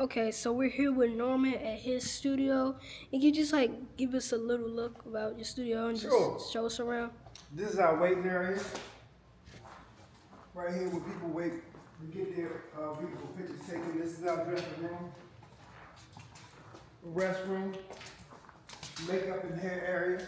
Okay, so we're here with Norman at his studio. And you just like give us a little look about your studio and Sure. just show us around? This is our waiting area. Right here where people wait to get their beautiful pictures taken. This is our dressing room, restroom, makeup and hair area,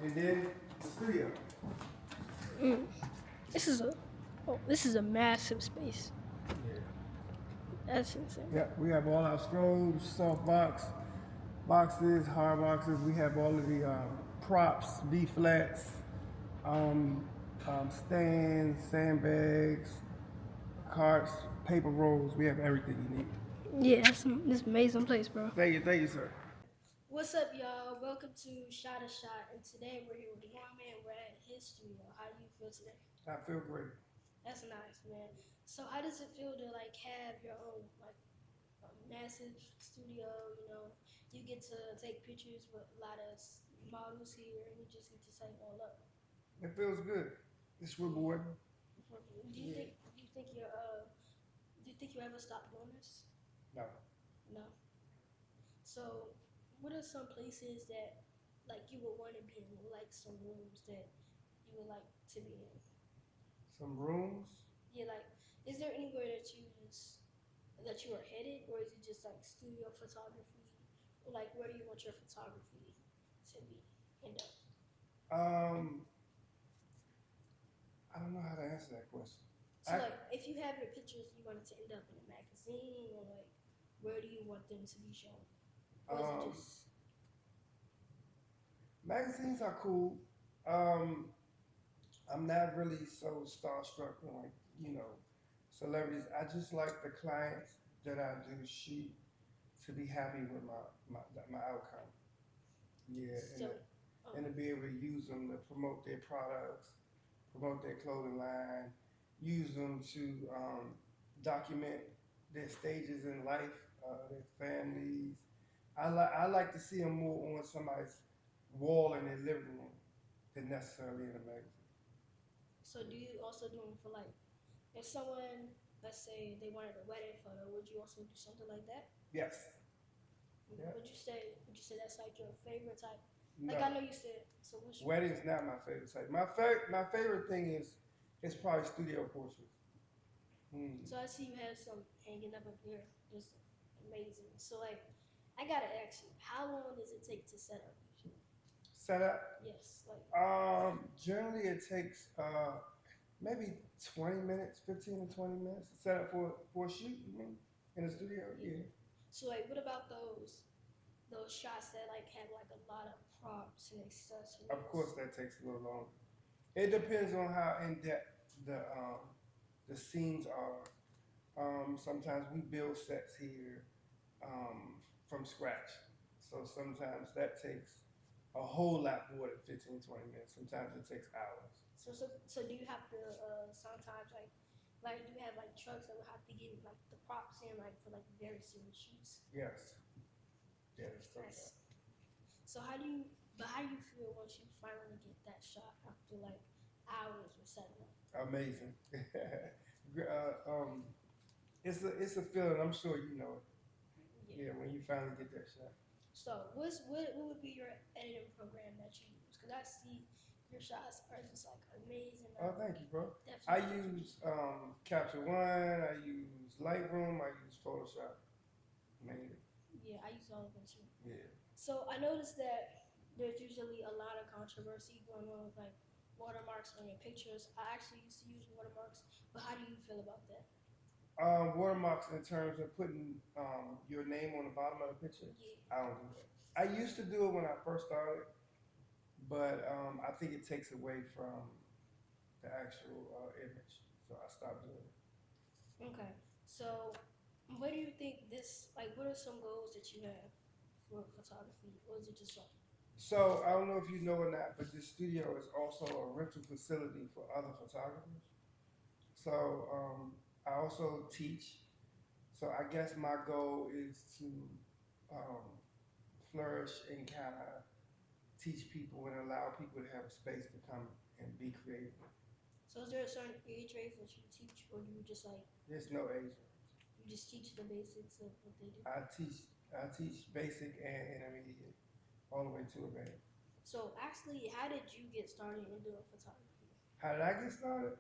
and then the studio. Mm. This is a massive space. That's insane. Yeah, we have all our strobes, boxes, hard boxes. We have all of the props, V flats, stands, sandbags, carts, paper rolls. We have everything you need. Yeah, this amazing place, bro. Thank you, sir. What's up, y'all? Welcome to Shotta Shot, and today we're here with Norman. We're at his studio. How do you feel today? I feel great. That's nice, man. So, how does it feel to like have your own like a massive studio? You get to take pictures with a lot of models here, and you just get to set it all up. It feels good. It's rewarding. Do you think you ever stop doing this? No. No. So, what are some places that like you would want to be in, like some rooms that you would like to be in? Some rooms. Yeah, like is there anywhere that you are headed, or is it just like studio photography? Or like where do you want your photography to be end up? Um, I don't know how to answer that question. So like if you have your pictures, you want it to end up in a magazine, or like where do you want them to be shown? Or is it just magazines are cool. Um, I'm not really so starstruck with like celebrities. I just like the clients that I do shoot to be happy with my outcome. Yeah, so? and to be able to use them to promote their products, promote their clothing line, use them to document their stages in life, their families. I like to see them more on somebody's wall in their living room than necessarily in a magazine. So do you also do them for like if someone, let's say they wanted a wedding photo, would you also do something like that? Yes. Yeah. Would you say that's like your favorite type? No. Like I know you said so. Wedding's not my favorite type. My favorite thing is probably studio portraits. So I see you have some hanging up here, just amazing. So like, I gotta ask you, how long does it take to set up usually? Set up. Yes, like Generally it takes maybe 20 minutes, 15 to 20 minutes to set up for a shoot. You mean in the studio? Yeah. So like, what about those shots that like have like a lot of props and accessories? Of course, that takes a little longer. It depends on how in depth the scenes are. Sometimes we build sets here from scratch, so sometimes that takes a whole lot more than 15, 20 minutes. Sometimes it takes hours. So do you have to sometimes like do you have like trucks that would have to get like the props in like for like very serious shoots? Yes. Yes. Nice. So how do you feel once you finally get that shot after like hours of setting up? Amazing. It's a feeling. I'm sure you know it. Yeah, when you finally get that shot. So what would be your editing program that you use? Because I see your shots are just like amazing. Oh, thank you, bro. I Definitely. use Capture One. I use Lightroom. I use Photoshop mainly. Yeah, I use all of them too. Yeah. So I noticed that there's usually a lot of controversy going on with like watermarks on your pictures. I actually used to use watermarks, but how do you feel about that? Watermarks in terms of putting your name on the bottom of the picture. Yeah. I don't do that. I used to do it when I first started, but I think it takes away from the actual image, so I stopped doing it. Okay. So what do you think this like? What are some goals that you have for photography, or is it just like? So I don't know if you know or not, but this studio is also a rental facility for other photographers. So I also teach. So I guess my goal is to um, flourish and kind of teach people and allow people to have a space to come and be creative. So is there a certain age range that you teach, or do you just like? There's no age. You just teach the basics of what they do. I teach basic and intermediate, all the way to advanced. So actually, how did you get started in doing photography? How did I get started?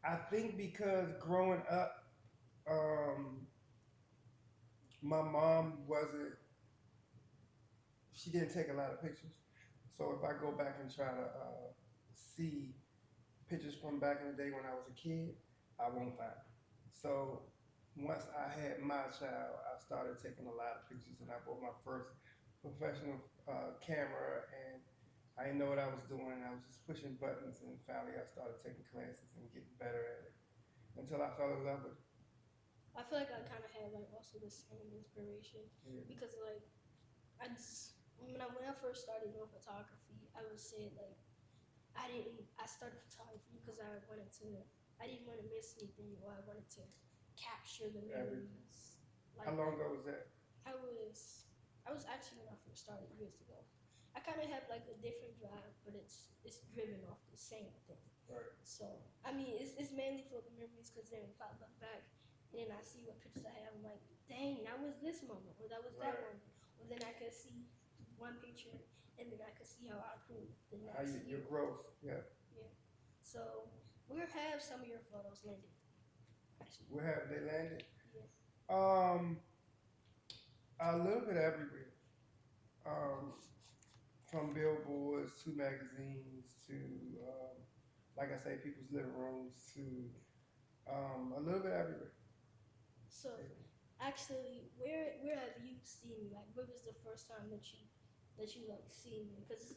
I think because growing up, um, my mom wasn't. She didn't take a lot of pictures. So if I go back and try to see pictures from back in the day when I was a kid, I won't find them. So once I had my child, I started taking a lot of pictures, and I bought my first professional camera, and I didn't know what I was doing, and I was just pushing buttons, and finally I started taking classes and getting better at it until I fell in love with it. I feel like I kind of had like also the same inspiration Yeah. because like I just when I first started doing photography, I would say like I started photography because I didn't want to miss anything or I wanted to capture the memories. Like, how long ago was that? I was actually when I first started years ago. I kind of have like a different drive, but it's driven off the same thing. Right. So I mean, it's mainly for the memories because then if I look back and then I see what pictures I have, I'm like, dang, that was this moment or that was that Right. moment. Or then I could see one picture and then I could see how I improved the How next your year. growth? Yeah. Yeah. So where have some of your photos landed? Actually, Where have they landed? yeah. A little bit everywhere. Um, from billboards to magazines to, like I say, people's living rooms to a little bit everywhere. So actually, where have you seen me? Like, where was the first time that you like seen me? Because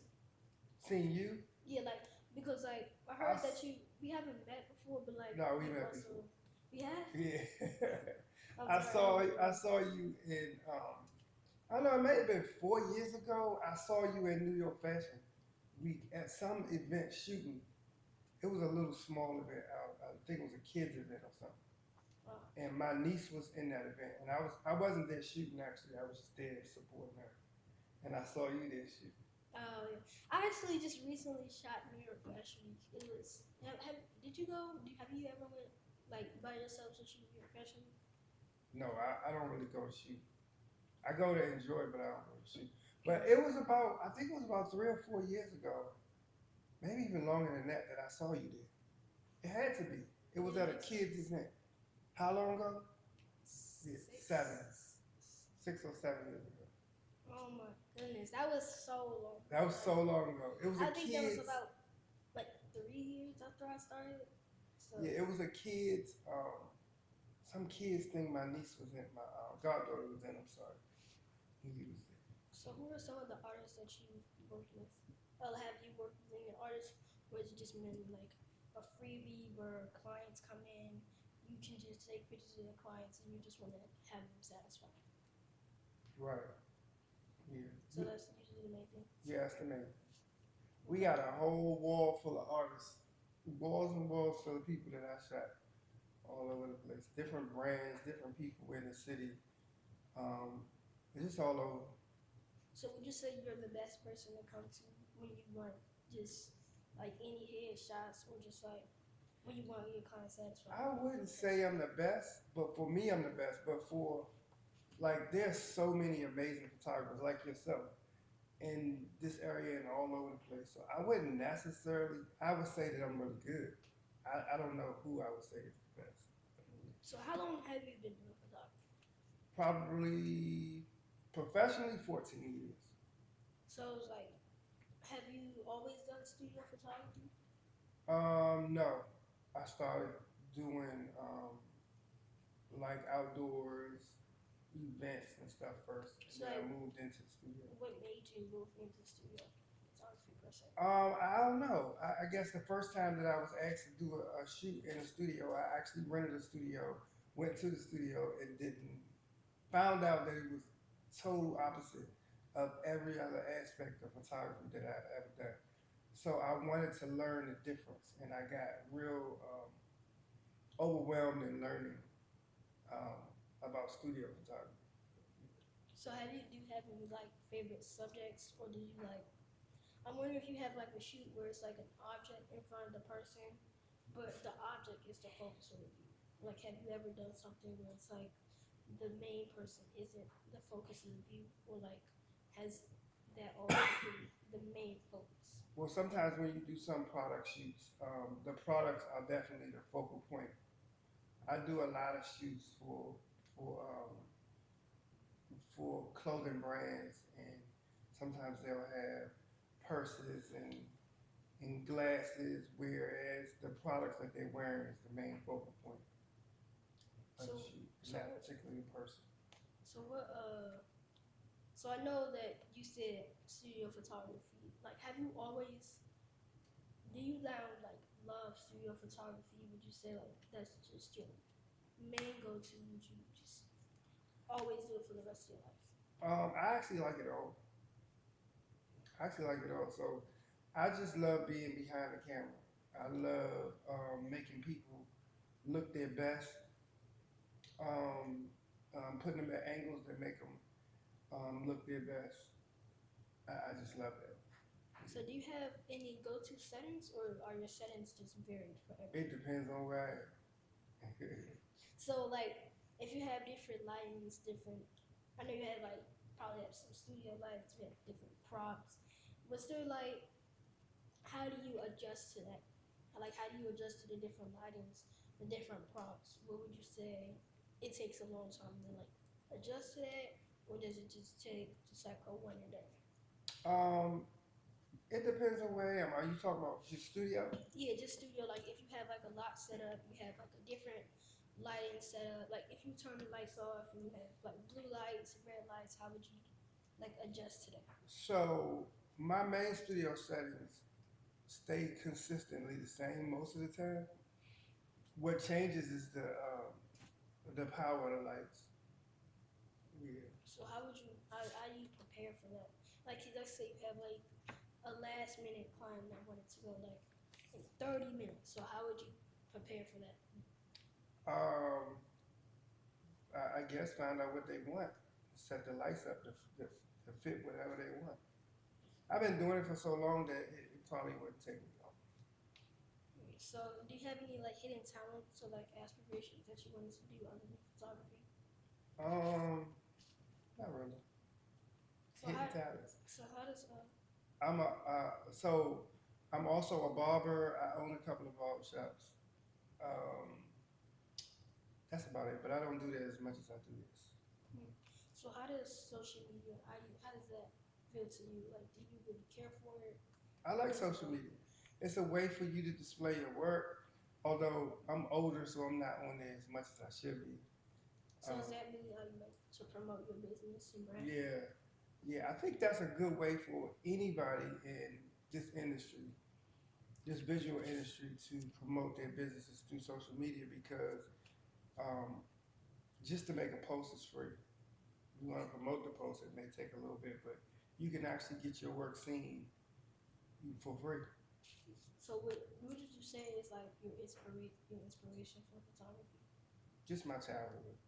Seen you? yeah, like because like I heard that we haven't met before, but like No, we you met also before. we have. Yeah. I'm I sorry, saw I saw you in I don't know, it may have been 4 years ago. I saw you in New York Fashion Week at some event shooting. It was a little small event. I think it was a kids event or something. And my niece was in that event, and I wasn't there shooting actually. I was just there supporting her, and I saw you there shooting. Oh yeah, I actually just recently shot New York Fashion Week. It was did you go? Have you ever went like by yourself to shoot New York Fashion Week? No, I don't really go to shoot. I go to enjoy, but I don't go to shoot. But it was about, I think it was about 3 or 4 years ago, maybe even longer than that, that I saw you there. It had to be. It was at a kids event. How long ago? Yeah, 6 or 7 years ago. Oh my goodness, that was so long. That was so long ago. It was I a think that was kids. about like 3 years after I started. So Yeah, it was a kids. Some kids thing. My niece was in. My goddaughter was in. I'm sorry. He was there. So who are some of the artists that you worked with? Have you worked with any artists, or is it just mainly like a freebie where clients come in, you can just take pictures of the clients and you just want to have them satisfied? Right. Yeah. So that's usually the main thing. Yeah, that's the main. We got a whole wall full of artists, walls and walls full of people that I shot all over the place. Different brands, different people in the city. It's just all over. So would you say you're the best person to come to when you want just like any headshots or just like when you want your client satisfied? I wouldn't say I'm the best, but for me, I'm the best. But for like, there's so many amazing photographers like yourself in this area and all over the place. So I wouldn't necessarily. I would say that I'm really good. I don't know who I would say is the best. So how long have you been doing photography? Probably professionally 14 years. So it's like, have you always done studio photography? No. I started doing like outdoors events and stuff first, and So then I like, moved into the studio. what made you move into studio photography per se? I don't know. I guess the first time that I was asked to do a shoot in a studio, I actually rented a studio, went to the studio, and didn't. Found out that it was total opposite of every other aspect of photography that I've ever done. So I wanted to learn the difference, and I got real overwhelmed in learning um, about studio photography. So do you have any like favorite subjects, or do you like? I'm wondering if you have like a shoot where it's like an object in front of the person, but the object is the focus of the view. Like, have you ever done something where it's like the main person isn't the focus of the view, or like has that always been the main focus? Well, sometimes when you do some product shoots, the products are definitely the focal point. I do a lot of shoots for um, for clothing brands, and sometimes they'll have purses and glasses, whereas the products that they're wearing is the main focal point of So, the shoot, so, not particularly the person. so what? So I know that you said studio photography. Like, have you always? Do you now like love studio photography? Would you say like that's just your main go-to? Would you just always do it for the rest of your life? I actually like it all. I actually like it all. So I just love being behind the camera. I love making people look their best, um, putting them at angles that make them look their best. I just love that. So do you have any go-to settings, or are your settings just varied for It everything? depends on where I am. So like, if you have different lightings, different, I know you have like probably have some studio lights, you have different props. Was there like, how do you adjust to that? Like, how do you adjust to the different lightings, the different props? What would you say it takes a long time to like adjust to that, or does it just take just like a one and done? um, it depends on where I am. Are you talking about your studio? Yeah, just studio. Like, if you have like a lot set up, you have like a different lighting setup. Like, if you turn the lights off and you have like blue lights, red lights, how would you like adjust to that? So my main studio settings stay consistently the same most of the time. What changes is the power of the lights. Yeah. So how do you prepare for that? Like, let's say you have like a last minute client that wanted to go like in 30 minutes. So how would you prepare for that? Um, I guess find out what they want. Set the lights up to fit whatever they want. I've been doing it for so long that it probably wouldn't take me long. So do you have any like hidden talents or like aspirations that you wanted to do other than photography? Um, Not really. So Hidden how talents. so how does So I'm also a barber. I own a couple of barber shops. Um, that's about it. But I don't do that as much as I do this. hmm, so how does social media, how does that feel to you? Like, do you really care for it? I What like is it social like? media. It's a way for you to display your work. Although I'm older, so I'm not on there as much as I should be. So is Um, that really how you like to promote your business and brand? yeah, yeah. I think that's a good way for anybody in this industry, this visual industry, to promote their businesses through social media because um, just to make a post is free. You want to promote the post, it may take a little bit, but you can actually get your work seen for free. So what did you say is like your inspiration for photography? Just my childhood.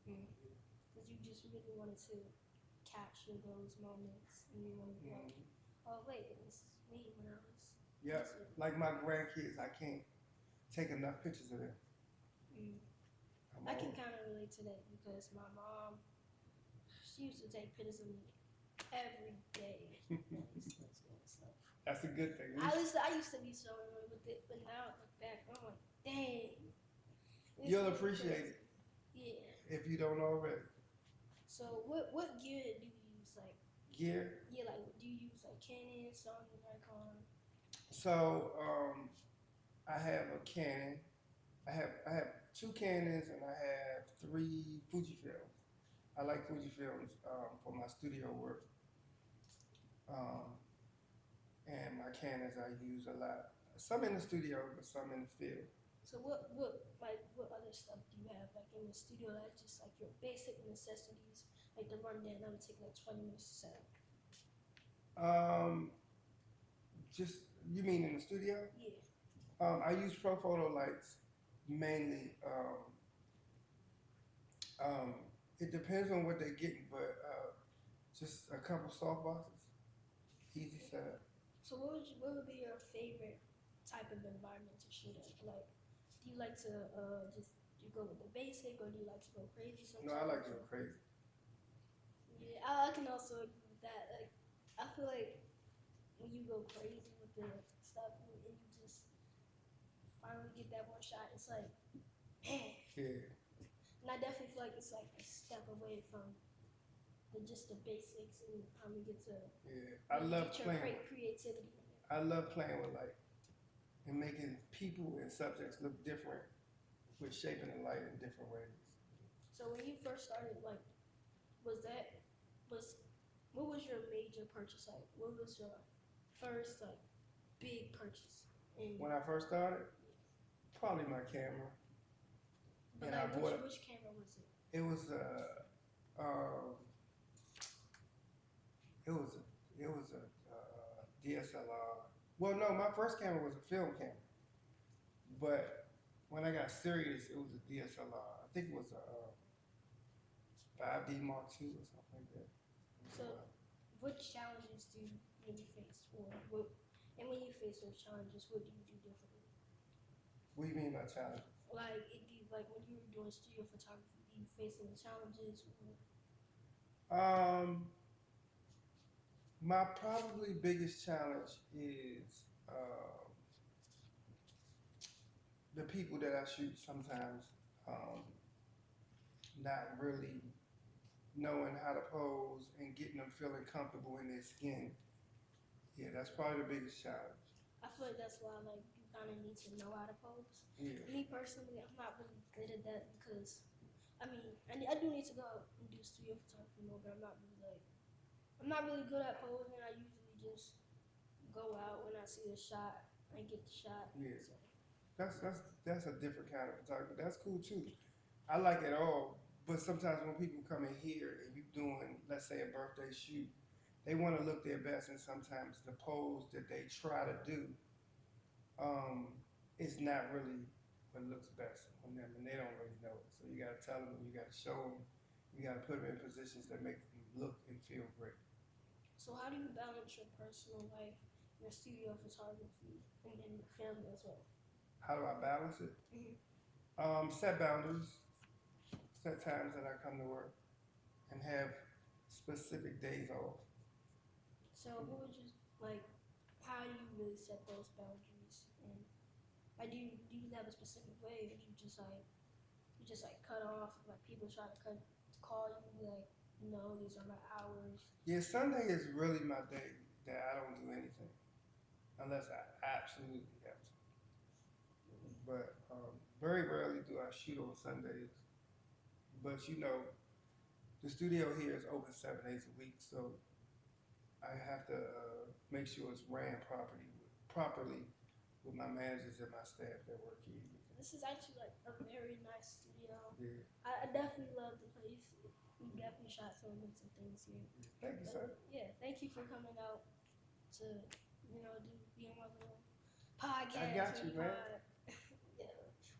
Because you just really wanted to capture those moments, and you wanted to be like, Mm. oh wait, this is me when I was Yeah, this age. like my grandkids, I can't take enough pictures of them. Mm. I'm I can old. kind of relate to that because my mom, she used to take pictures of me every day. So That's a good thing. I used to be so annoyed with it, but now I look back, I'm like, dang, it's You'll really appreciate crazy. it Yeah. if you don't already. So what gear do you use? Like, Gear. yeah, like do you use like Canon, Sony, Nikon? So I have a Canon. I have two Canons and I have three Fujifilms. I like Fujifilms for my studio work. Um, and my Canons I use a lot. Some in the studio, but some in the field. So what other stuff do you have like in the studio that's just like your basic necessities, like the rundown that would take like 20 minutes to set up? Um, just you mean in the studio? Yeah. I use Pro Photo lights mainly. Um, it depends on what they're getting, but just a couple soft boxes, easy setup. So what would be your favorite type of environment to shoot in? Like, do you like to just you go with the basic, or do you like to go crazy sometimes? No, I like to go crazy. Yeah, I can also agree with that. Like, I feel like when you go crazy with the stuff and you just finally get that one shot, it's like, man. Yeah. And I definitely feel like it's like a step away from just the basics and finally get to I love get your playing. creativity in it. I love playing with light and making people and subjects look different with shaping the light in different ways. So when you first started, like, what was your major purchase? Like, what was your first like big purchase? And When I first started, probably my camera. but And I like, bought which camera was it? it was it was a DSLR. Well, no, my first camera was a film camera, but when I got serious, it was a DSLR. I think it was a 5D Mark II or something like that. So, what challenges do you really face, and when you face those challenges, what do you do differently? What do you mean by challenge? Like, like when you were doing studio photography, do you face any challenges? My probably biggest challenge is the people that I shoot sometimes not really knowing how to pose and getting them feeling comfortable in their skin. Yeah, that's probably the biggest challenge. I feel like that's why like you kind of need to know how to pose. Yeah. Me personally, I'm not really good at that because I mean I do need to go out and do studio photography more, but I'm not really good at posing. I usually just go out when I see a shot and get the shot. Yeah. So. That's a different kind of photography. That's cool too. I like it all, but sometimes when people come in here and you doing, let's say, a birthday shoot, they want to look their best, and sometimes the pose that they try to do is not really what looks best on them, and they don't really know it. So you got to tell them, you got to show them, you got to put them in positions that make them look and feel great. So how do you balance your personal life, your studio photography, and then your family as well? How do I balance it? Set boundaries, set times that I come to work, and have specific days off. So what would you like? How do you really set those boundaries? And like, do you have a specific way, or do you just like cut off? Like people try to call you, be like, no, these are my hours. Yeah, Sunday is really my day that I don't do anything unless I absolutely have to. But very rarely do I shoot on Sundays. But you know, the studio here is open 7 days a week, so I have to make sure it's ran properly with my managers and my staff that work here. This is actually like a very nice studio. Yeah. I definitely love the place. We definitely shot some amazing things here. Thank you, sir. Yeah, thank you for coming out to be on my little podcast. I got you, man. Yeah.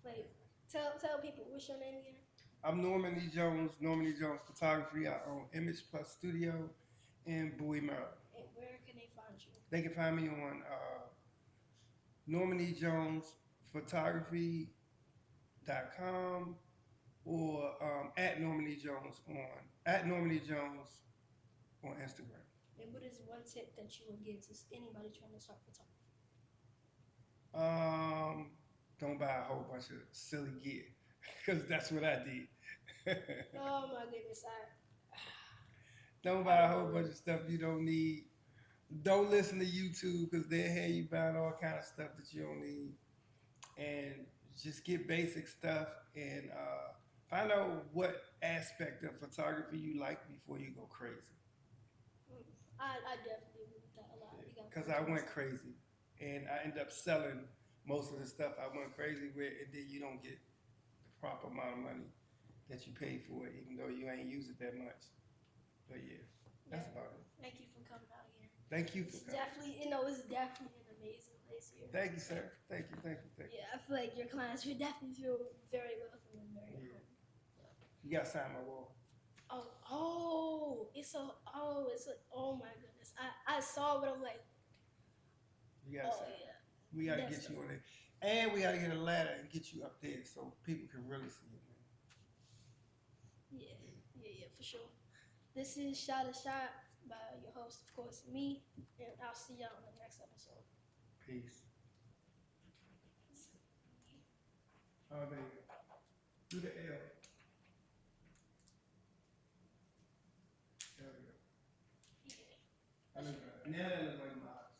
Wait, tell people what's your name again? I'm NormanEJones, NormanEJones Photography. I own Image Plus Studio in Bowie, Maryland. And where can they find you? They can find me on NormanEJonesPhotography.com or at NormanEJones on Instagram. And what is one tip that you would give to anybody trying to start photography? Don't buy a whole bunch of silly gear, because that's what I did. Oh my goodness, Don't buy a whole bunch of stuff you don't need. Don't listen to YouTube, because they'll have you buying all kind of stuff that you don't need. And just get basic stuff and find out what aspect of photography you like before you go crazy. I definitely agree with that a lot. Because I went crazy, and I ended up selling most of the stuff I went crazy with, and then you don't get the proper amount of money that you paid for it, even though you ain't use it that much. But yeah, that's about it. Thank you for coming out here. Thank you for It's coming. it's definitely an amazing place here. Thank you, sir. Thank you. Yeah, I feel like your clients would definitely feel very welcome and very at home. You got to sign my wall. Oh my goodness. I saw, but I'm like, You got to sign. yeah. We got to Yes, get you on it. And we gotta get a ladder and get you up there so people can really see it, man. Yeah, for sure. This is Shotta Shot by your host, of course, me, and I'll see y'all in the next episode. Peace. Oh, there you go. Do the L. There we go. Yeah. I look better. Now that looks like my eyes.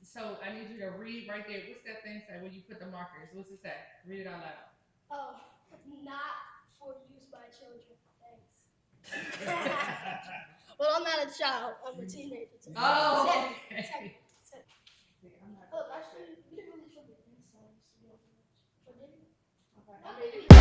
So I need you to read right there. What's that thing say when you put the markers? What's it say? Read it out loud. Oh, not for use by children. Thanks. Well, I'm not a child. I'm a teenager. Oh, okay. I'm not Look, actually, we didn't really forget these songs, to be honest. But did we? okay.